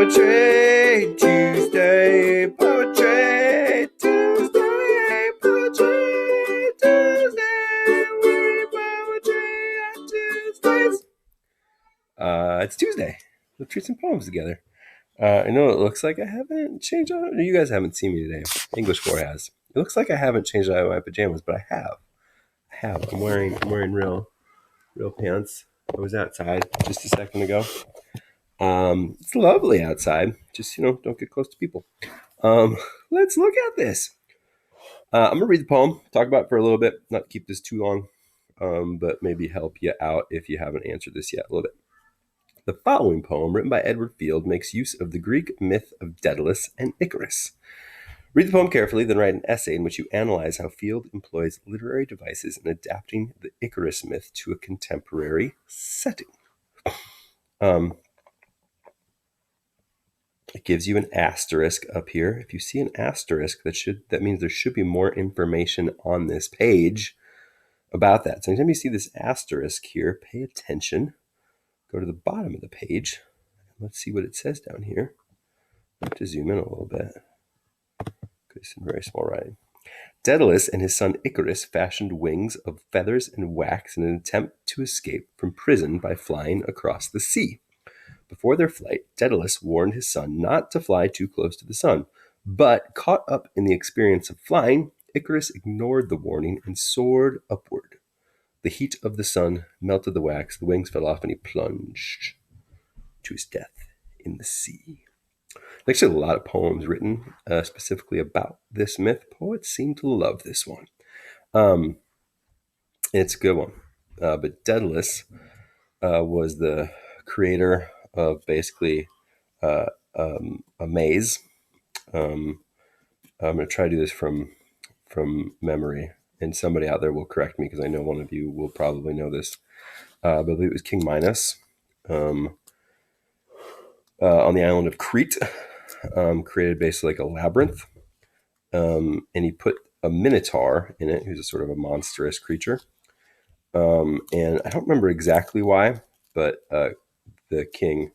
Poetry Tuesday, Poetry Tuesday, Poetry Tuesday, we poetry on Tuesdays. It's Tuesday. Let's read some poems together. I know it looks like I haven't changed out. You guys haven't seen me today. English 4 has. It looks like I haven't changed out of my pajamas, but I have. I'm wearing real pants. I was outside just a second ago. It's lovely outside. Just, don't get close to people. Let's look at this. I'm going to read the poem, talk about it for a little bit, not keep this too long, but maybe help you out if you haven't answered this yet a little bit. The following poem, written by Edward Field, makes use of the Greek myth of Daedalus and Icarus. Read the poem carefully, then write an essay in which you analyze how Field employs literary devices in adapting the Icarus myth to a contemporary setting. It gives you an asterisk up here. If you see an asterisk, that means there should be more information on this page about that. So anytime you see this asterisk here, pay attention. Go to the bottom of the page. Let's see what it says down here. I have to zoom in a little bit because it's in very small writing. Daedalus and his son Icarus fashioned wings of feathers and wax in an attempt to escape from prison by flying across the sea. Before their flight, Daedalus warned his son not to fly too close to the sun, but caught up in the experience of flying, Icarus ignored the warning and soared upward. The heat of the sun melted the wax, the wings fell off, and he plunged to his death in the sea. There's actually a lot of poems written specifically about this myth. Poets seem to love this one. It's a good one. But Daedalus was the creator of basically a maze. I'm going to try to do this from memory, and somebody out there will correct me because I know one of you will probably know this. I believe it was King Minos on the island of Crete, created basically like a labyrinth, and he put a minotaur in it, who's a sort of a monstrous creature. And I don't remember exactly why, but the king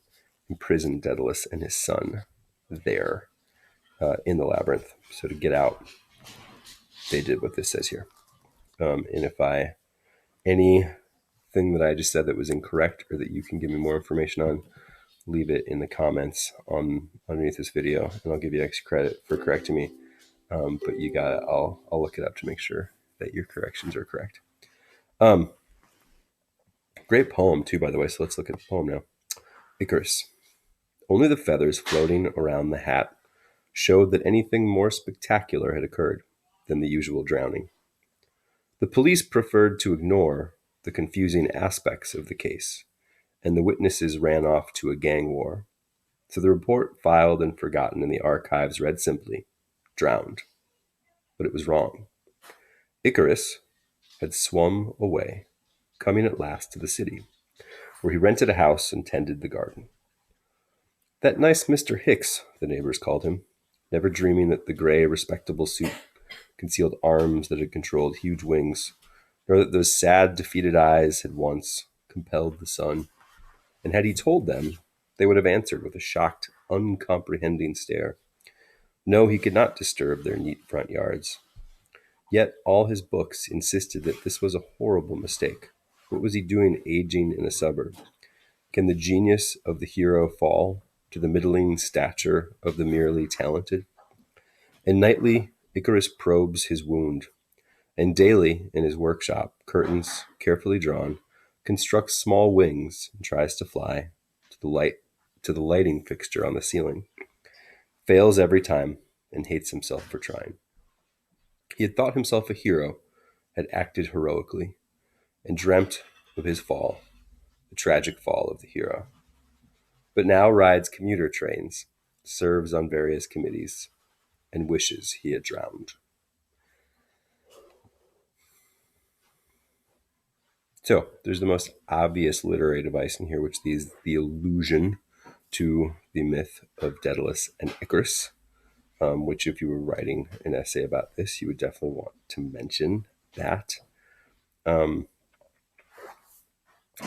imprisoned Daedalus and his son there in the labyrinth. So to get out, they did what this says here. And if anything that I just said that was incorrect or that you can give me more information on, leave it in the comments underneath this video, and I'll give you extra credit for correcting me. But I'll look it up to make sure that your corrections are correct. Great poem too, by the way. So let's look at the poem now. Icarus. Only the feathers floating around the hat showed that anything more spectacular had occurred than the usual drowning. The police preferred to ignore the confusing aspects of the case, and the witnesses ran off to a gang war. So the report filed and forgotten in the archives read simply, drowned. But it was wrong. Icarus had swum away, coming at last to the city, where he rented a house and tended the garden. That nice Mr. Hicks, the neighbors called him, never dreaming that the gray, respectable suit concealed arms that had controlled huge wings, nor that those sad, defeated eyes had once compelled the sun. And had he told them, they would have answered with a shocked, uncomprehending stare. No, he could not disturb their neat front yards. Yet all his books insisted that this was a horrible mistake. What was he doing aging in a suburb? Can the genius of the hero fall to the middling stature of the merely talented? And nightly, Icarus probes his wound, and daily, in his workshop, curtains carefully drawn, constructs small wings and tries to fly to the lighting fixture on the ceiling. Fails every time and hates himself for trying. He had thought himself a hero, had acted heroically, and dreamt of his fall, the tragic fall of the hero. But now rides commuter trains, serves on various committees, and wishes he had drowned. So there's the most obvious literary device in here, which is the allusion to the myth of Daedalus and Icarus, which if you were writing an essay about this, you would definitely want to mention that,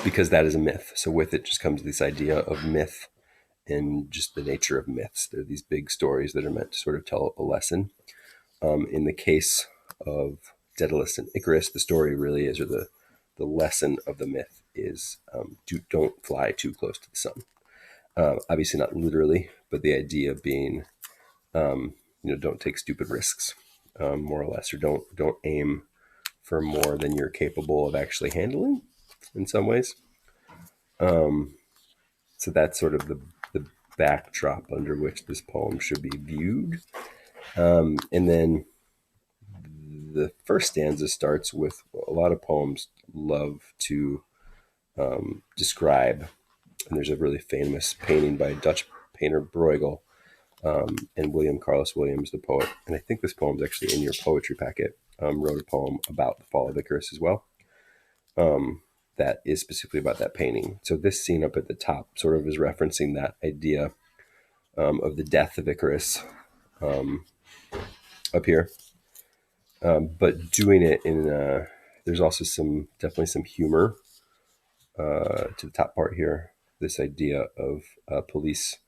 because that is a myth. So with it just comes this idea of myth in just the nature of myths. They're these big stories that are meant to sort of tell a lesson. In the case of Daedalus and Icarus, the story really is, or the lesson of the myth is, don't fly too close to the sun. Obviously not literally, but the idea being, don't take stupid risks, more or less, or don't aim for more than you're capable of actually handling in some ways. So that's sort of the backdrop under which this poem should be viewed. And then the first stanza starts with, a lot of poems love to describe, and there's a really famous painting by Dutch painter Bruegel, and William Carlos Williams, the poet, and I think this poem is actually in your poetry packet, wrote a poem about the fall of Icarus as well, that is specifically about that painting. So this scene up at the top sort of is referencing that idea of the death of Icarus up here, but doing it in there's also definitely some humor to the top part here. This idea of police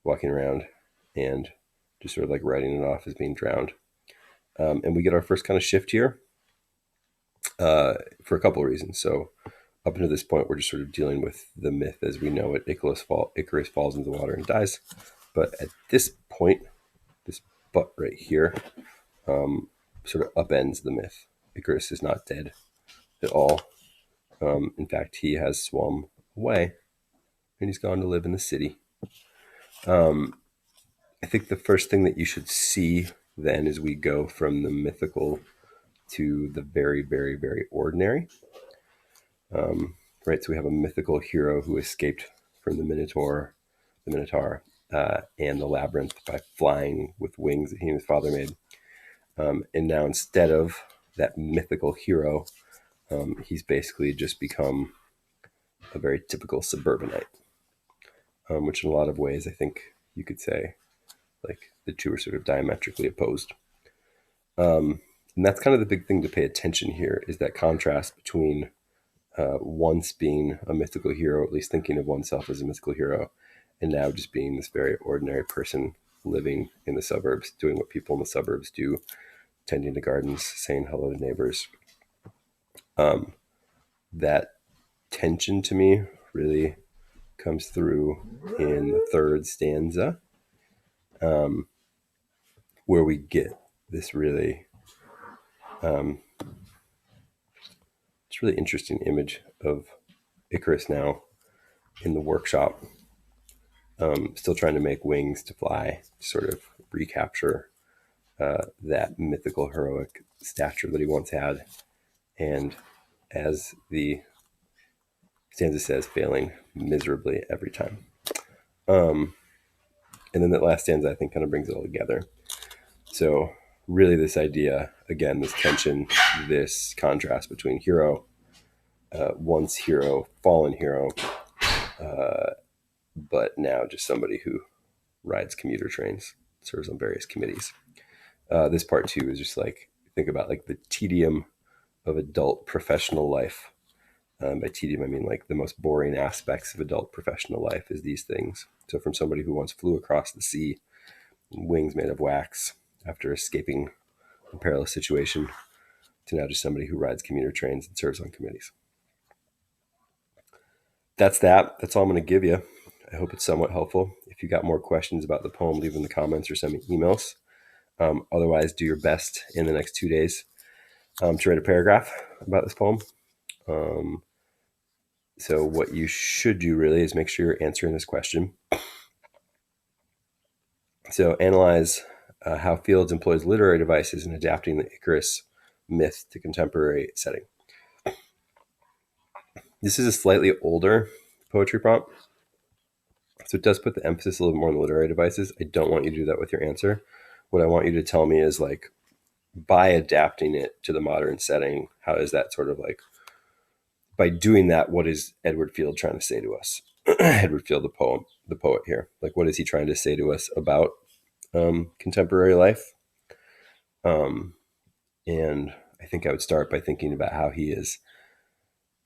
walking around and just sort of like writing it off as being drowned. And we get our first kind of shift here for a couple of reasons. So up until this point, we're just sort of dealing with the myth as we know it. Icarus falls into the water and dies. But at this point, this but right here sort of upends the myth. Icarus is not dead at all. In fact, he has swum away and he's gone to live in the city. I think the first thing that you should see then as we go from the mythical to the very, very, very ordinary. Right, so we have a mythical hero who escaped from the Minotaur, and the labyrinth by flying with wings that he and his father made. And now instead of that mythical hero, he's basically just become a very typical suburbanite, which in a lot of ways I think you could say like the two are sort of diametrically opposed. And that's kind of the big thing to pay attention here, is that contrast between once being a mythical hero, at least thinking of oneself as a mythical hero, and now just being this very ordinary person living in the suburbs, doing what people in the suburbs do, tending to gardens, saying hello to neighbors. That tension to me really comes through in the third stanza, where we get this really it's really interesting image of Icarus now in the workshop, still trying to make wings to fly, sort of recapture that mythical heroic stature that he once had, and as the stanza says, failing miserably every time. And then that last stanza I think kind of brings it all together. So really this idea, again, this tension, this contrast between hero, once hero, fallen hero, but now just somebody who rides commuter trains, serves on various committees. This part too is just like, think about like the tedium of adult professional life. By tedium, I mean like the most boring aspects of adult professional life is these things. So from somebody who once flew across the sea, wings made of wax after escaping a perilous situation, to now just somebody who rides commuter trains and serves on committees. That's all I'm going to give you. I hope it's somewhat helpful. If you got more questions about the poem, leave them in the comments or send me emails. Otherwise, do your best in the next 2 days to write a paragraph about this poem. So what you should do really is make sure you're answering this question. So analyze how Fields employs literary devices in adapting the Icarus myth to contemporary setting. This is a slightly older poetry prompt, so it does put the emphasis a little more on the literary devices. I don't want you to do that with your answer. What I want you to tell me is, like, by adapting it to the modern setting, how is that sort of like, by doing that, what is Edward Field trying to say to us? Edward Field, the poet here. Like, what is he trying to say to us about contemporary life? And I think I would start by thinking about how he is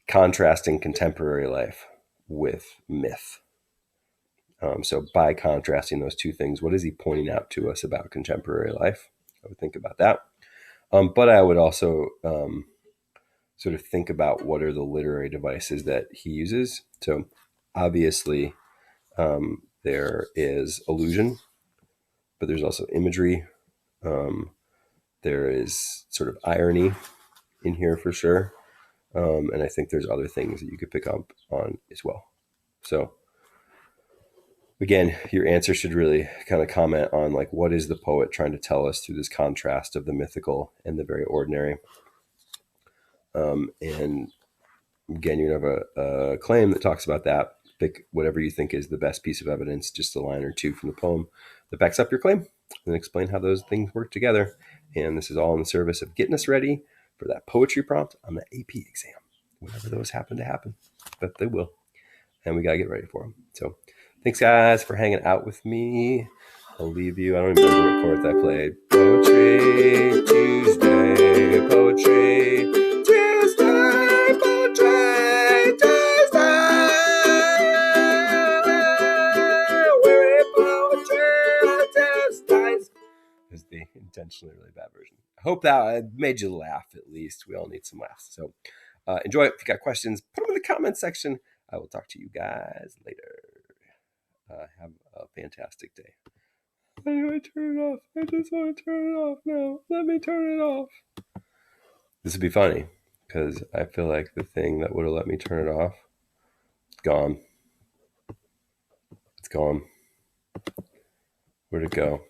contrasting contemporary life with myth. So by contrasting those two things, what is he pointing out to us about contemporary life? I would think about that. But I would also sort of think about what are the literary devices that he uses. So obviously, there is allusion, but there's also imagery. There is sort of irony in here for sure. And I think there's other things that you could pick up on as well. So again, your answer should really kind of comment on like, what is the poet trying to tell us through this contrast of the mythical and the very ordinary? And again, you have a claim that talks about that. Pick whatever you think is the best piece of evidence, just a line or two from the poem that backs up your claim, and explain how those things work together. And this is all in the service of getting us ready for that poetry prompt on the AP exam, whenever those happen to happen. But they will. And we got to get ready for them. So thanks, guys, for hanging out with me. I'll leave you. I don't even remember what chords I played. Poetry Tuesday, Poetry Tuesday, Poetry Tuesday. We're Poetry Tuesdays. Is the intentionally really bad version. I hope that made you laugh at least. We all need some laughs. So enjoy it. If you got questions, put them in the comments section. I will talk to you guys later. Have a fantastic day. How do I turn it off? I just want to turn it off now. Let me turn it off. This would be funny because I feel like the thing that would have let me turn it off, gone. It's gone. Where'd it go?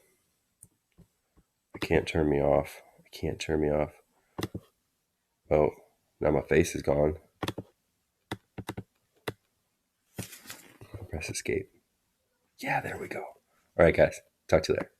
It can't turn me off. It can't turn me off. Oh, now my face is gone. I'll press escape. Yeah, there we go. All right, guys. Talk to you later.